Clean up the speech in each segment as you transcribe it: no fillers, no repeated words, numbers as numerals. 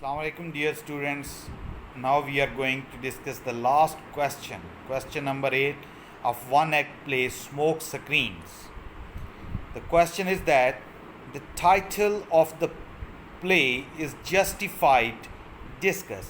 Assalamu alaikum, dear students. Now we are going to discuss the last question. Question number 8 of One Act Play Smoke Screens. The question is that the title of the play is Justified. Discuss.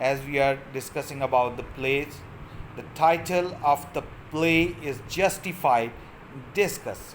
As we are discussing about the plays, the title of the play is Justified. Discuss.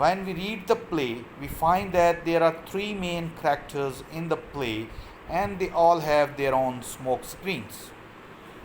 When we read the play, we find that there are three main characters in the play and they all have their own smoke screens.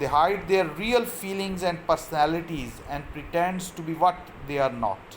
They hide their real feelings and personalities and pretends to be what they are not.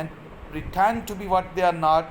and pretend to be what they are not,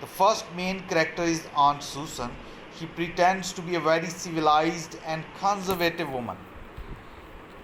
The first main character is Aunt Susan. She pretends to be a very civilized and conservative woman.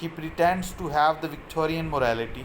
She pretends to have the Victorian morality.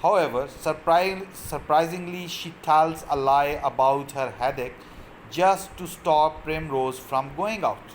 however surprisingly she tells a lie about her headache just to stop Primrose from going out.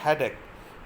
headache,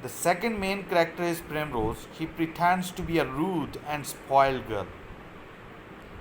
The second main character is Primrose. She pretends to be a rude and spoiled girl.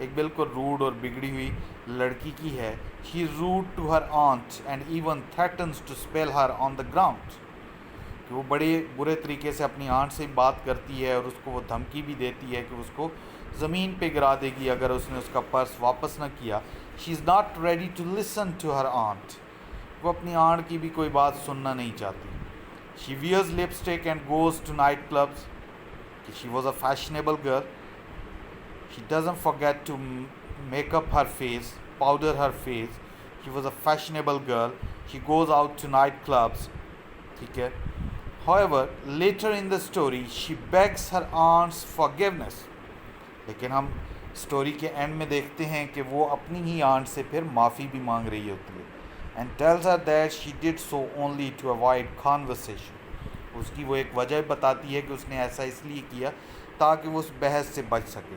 ایک بالکل road اور بگڑی ہوئی لڑکی کی ہے. She is rude to her aunt and even threatens to spell her on the ground. کہ وہ بڑے برے طریقے سے اپنی آنٹ سے بات کرتی ہے اور اس کو وہ دھمکی بھی دیتی ہے کہ اس کو زمین پہ گرا دے گی اگر اس نے اس کا پرس واپس نہ کیا. She is not ready to listen to her aunt. وہ اپنی آنٹ کی بھی کوئی بات سننا نہیں چاہتی. She wears lipstick and goes to night clubs. She was a fashionable girl. She doesn't forget to make up her face, powder her face. She was a fashionable girl. She goes out to night clubs. ٹھیک ہے. However, later in the story, she begs her aunt's forgiveness. لیکن ہم story کے and میں دیکھتے ہیں کہ وہ اپنی ہی آنٹ سے پھر معافی بھی مانگ رہی ہوتی ہے. And tells her that she did so only to avoid conversation. اس کی وہ ایک وجہ بتاتی ہے کہ اس نے ایسا اس لیے کیا تاکہ وہ اس بحث سے بچ سکے.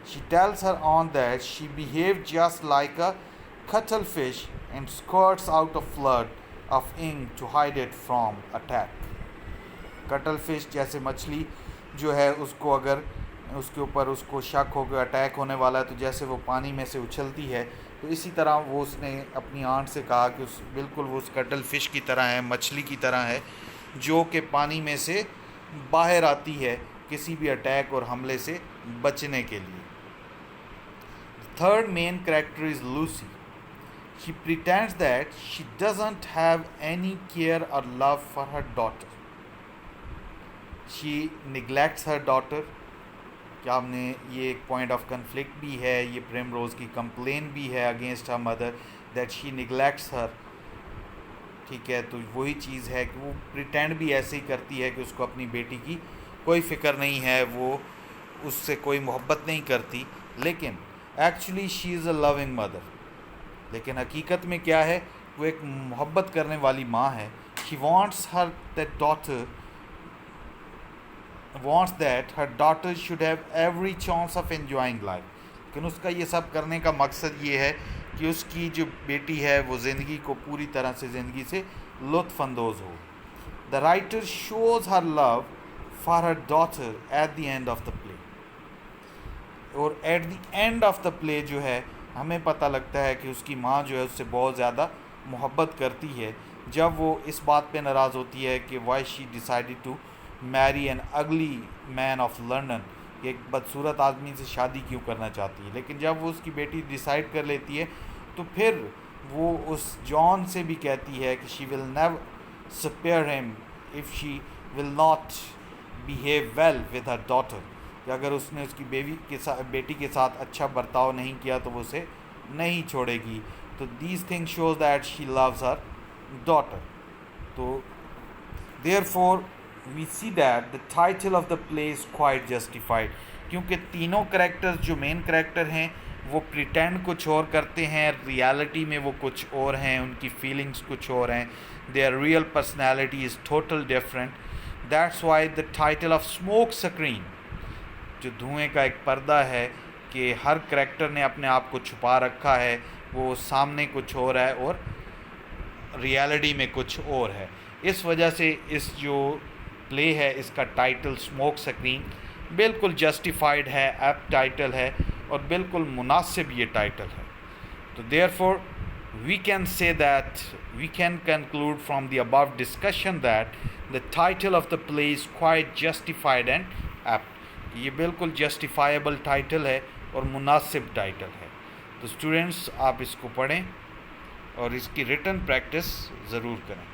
She tells her aunt that she behaved just like a cuttlefish and squirts out a flood of ink to hide it from attack. Cattle fish جیسے مچھلی جو ہے اس کو اگر اس کے اوپر اس کو شک ہو کہ اٹیک ہونے والا ہے تو جیسے وہ پانی میں سے اچھلتی ہے تو اسی طرح وہ اس نے اپنی آنٹ سے کہا کہ بالکل وہ اس کٹل فش کی طرح ہے, مچھلی کی طرح ہے جو کہ پانی میں سے باہر آتی ہے کسی بھی اٹیک اور حملے سے بچنے کے لیے. Third main character is Lucy. She pretends that she doesn't have any care or love for her daughter. She neglects her daughter. کیا ہم نے یہ ایک پوائنٹ آف کنفلکٹ بھی ہے, یہ پریم روز کی کمپلین بھی ہے against her mother that she neglects her. ٹھیک ہے, تو وہی چیز ہے کہ وہ پریٹینڈ بھی ایسے ہی کرتی ہے کہ اس کو اپنی بیٹی کی کوئی فکر نہیں ہے, وہ اس سے کوئی محبت نہیں کرتی, لیکن actually she is a living mother. لیکن حقیقت میں کیا ہے, وہ ایک محبت کرنے والی ماں ہے. She wants that her daughter should have every chance of enjoying life. لیکن اس کا یہ سب کرنے کا مقصد یہ ہے کہ اس کی جو بیٹی ہے وہ زندگی کو پوری طرح سے زندگی سے لطف اندوز ہو. The writer shows her love for her daughter at the end of the play. اور at the end of the play جو ہے ہمیں پتہ لگتا ہے کہ اس کی ماں جو ہے اس سے بہت زیادہ محبت کرتی ہے جب وہ اس بات پہ ناراض ہوتی ہے کہ why she decided to marry an ugly man of London, کہ ایک بدصورت آدمی سے شادی کیوں کرنا چاہتی ہے. لیکن جب وہ اس کی بیٹی ڈیسائیڈ کر لیتی ہے تو پھر وہ اس جان سے بھی کہتی ہے کہ she will never spare him if she will not behave well with her daughter, کہ اگر اس نے اس کی بیٹی کے ساتھ اچھا برتاؤ نہیں کیا تو وہ اسے نہیں چھوڑے گی. تو these thing shows that she lose her daughter. تو therefore we see that the title of the play is quite justified, کیونکہ تینوں کریکٹرز جو مین کریکٹر ہیں وہ پریٹینڈ کچھ اور کرتے ہیں, ریالٹی میں وہ کچھ اور ہیں, ان کی فیلنگز کچھ اور ہیں, their real personality is total different. That's why the title of smoke screen, جو دھوئیں کا ایک پردہ ہے کہ ہر کریکٹر نے اپنے آپ کو چھپا رکھا ہے, وہ سامنے کچھ اور ہے اور ریالٹی میں کچھ اور ہے. اس وجہ سے اس جو پلے ہے اس کا ٹائٹل اسموک اسکرین بالکل جسٹیفائڈ ہے, ایپٹ ٹائٹل ہے اور بالکل مناسب یہ ٹائٹل ہے. تو therefore we can say that we can conclude from the above discussion that the title of the play is quite justified and apt. یہ بالکل جسٹیفائیبل ٹائٹل ہے اور مناسب ٹائٹل ہے. تو اسٹوڈنٹس آپ اس کو پڑھیں اور اس کی ریٹن پریکٹس ضرور کریں.